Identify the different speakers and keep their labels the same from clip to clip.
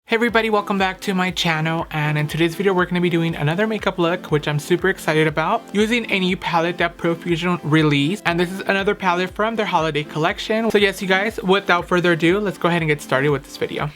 Speaker 1: Hey everybody, welcome back to my channel, and in today's video we're going to be doing another makeup look which I'm super excited about, using a new palette that Profusion released, and this is another palette from their holiday collection. So yes you guys, without further ado, let's go ahead and get started with this video.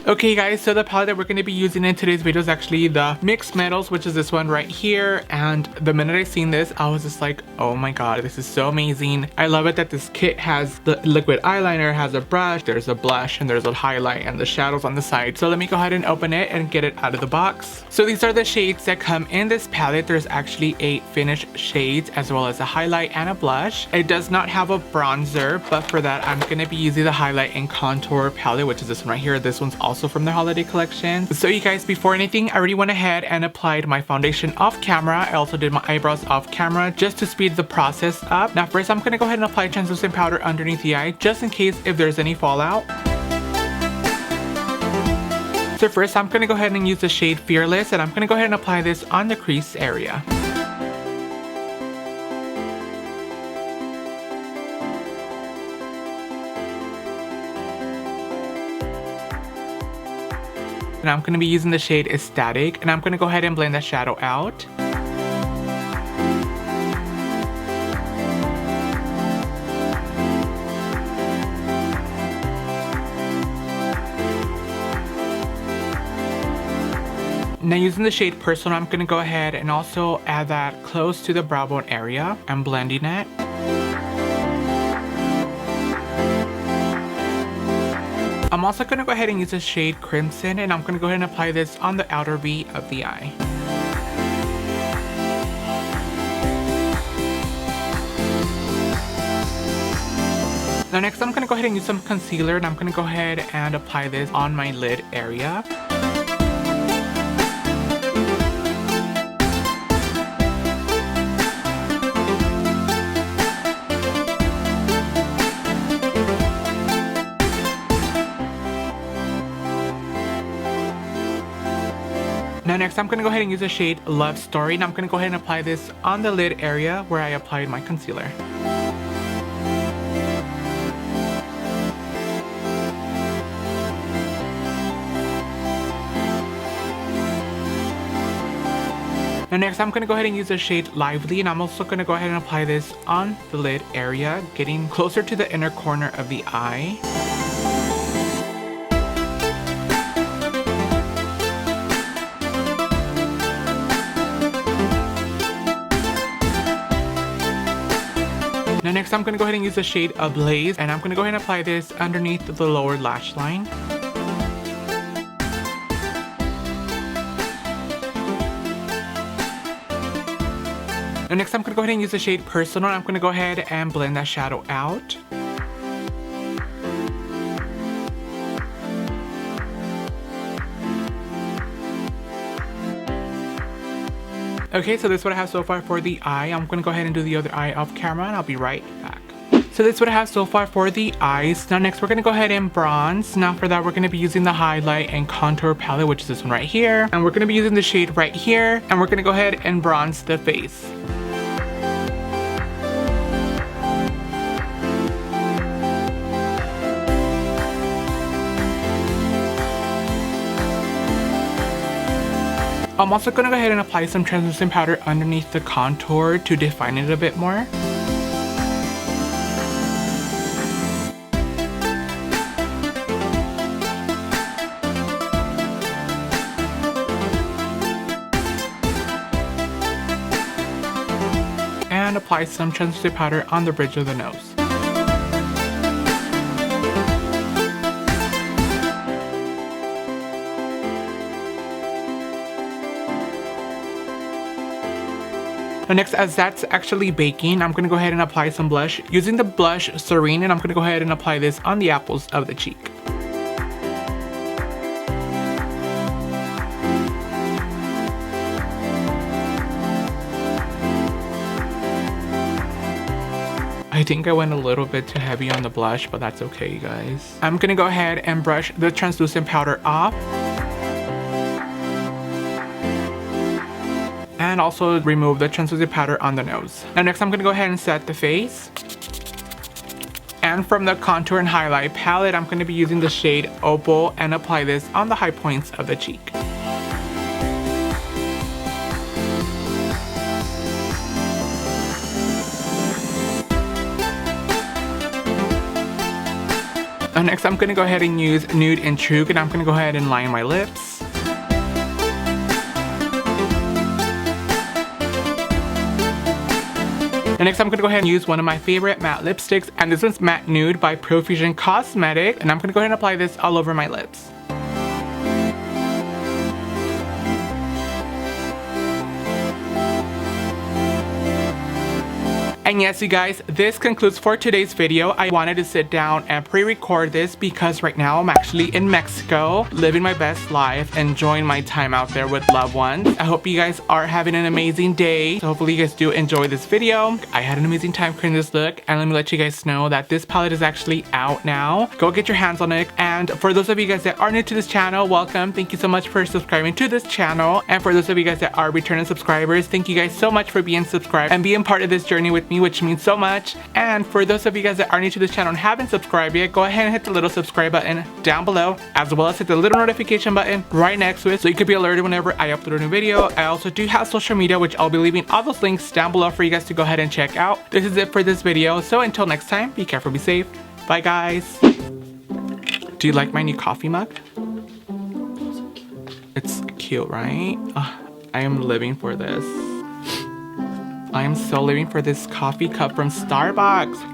Speaker 1: Okay guys, so the palette that we're going to be using in today's video is actually the Mixed Metals, which is this one right here. And the minute I seen this, I was just like, oh my god, this is so amazing. I love it that this kit has the liquid eyeliner, has a brush, there's a blush, and there's a highlight and the shadows on the side. So let me go ahead and open it and get it out of the box. So these are the shades that come in this palette. There's actually 8 finished shades as well as a highlight and a blush. It does not have a bronzer, but for that I'm going to be using the highlight and contour palette, which is this one right here. This one's also from their holiday collection. So you guys, before anything, I already went ahead and applied my foundation off camera. I also did my eyebrows off camera just to speed the process up. Now first I'm going to go ahead and apply translucent powder underneath the eye just in case if there's any fallout. So first I'm going to go ahead and use the shade Fearless, and I'm going to go ahead and apply this on the crease area. And I'm going to be using the shade Ecstatic, and I'm going to go ahead and blend that shadow out. Now using the shade Personal, I'm going to go ahead and also add that close to the brow bone area. I'm blending it. I'm also going to go ahead and use the shade Crimson, and I'm going to go ahead and apply this on the outer V of the eye. Now next I'm going to go ahead and use some concealer, and I'm going to go ahead and apply this on my lid area. Now next I'm going to go ahead and use the shade Love Story, and I'm going to go ahead and apply this on the lid area where I applied my concealer. Now next I'm going to go ahead and use the shade Lively, and I'm also going to go ahead and apply this on the lid area, getting closer to the inner corner of the eye. Now next I'm going to go ahead and use the shade Ablaze, and I'm going to go ahead and apply this underneath the lower lash line. Now next I'm going to go ahead and use the shade Personal, and I'm going to go ahead and blend that shadow out. Okay, so this is what I have so far for the eye. I'm going to go ahead and do the other eye off camera, and I'll be right back. So this is what I have so far for the eyes. Now next we're going to go ahead and bronze. Now for that we're going to be using the highlight and contour palette, which is this one right here. And we're going to be using the shade right here, and we're going to go ahead and bronze the face. I'm also going to go ahead and apply some translucent powder underneath the contour to define it a bit more. And apply some translucent powder on the bridge of the nose. Now next, as that's actually baking, I'm going to go ahead and apply some blush using the blush Serene, and I'm going to go ahead and apply this on the apples of the cheek. I think I went a little bit too heavy on the blush, but that's okay, guys. I'm going to go ahead and brush the translucent powder off. and also remove the translucent powder on the nose. Now next I'm going to go ahead and set the face. And from the contour and highlight palette, I'm going to be using the shade Opal and apply this on the high points of the cheek. Next, I'm going to go ahead and use Nude Intrigue, and I'm going to go ahead and line my lips. And next, I'm going to go ahead and use one of my favorite matte lipsticks, and this one's Matte Nude by Profusion Cosmetic, and I'm going to go ahead and apply this all over my lips. And yes, you guys, this concludes for today's video. I wanted to sit down and pre-record this because right now I'm actually in Mexico, living my best life, enjoying my time out there with loved ones. I hope you guys are having an amazing day. So hopefully you guys do enjoy this video. I had an amazing time creating this look, and let me let you guys know that this palette is actually out now. Go get your hands on it. And for those of you guys that are new to this channel, welcome. Thank you so much for subscribing to this channel. And for those of you guys that are returning subscribers, thank you guys so much for being subscribed and being part of this journey with me, which means so much. And for those of you guys that are new to this channel and haven't subscribed yet, go ahead and hit the little subscribe button down below, as well as hit the little notification button right next to it so you can be alerted whenever I upload a new video. I also do have social media, which I'll be leaving all those links down below for you guys to go ahead and check out. This is it for this video, so until next time, be careful, be safe. Bye guys. Do you like my new coffee mug? It's cute, right? I am living for this. I am so living for this coffee cup from Starbucks.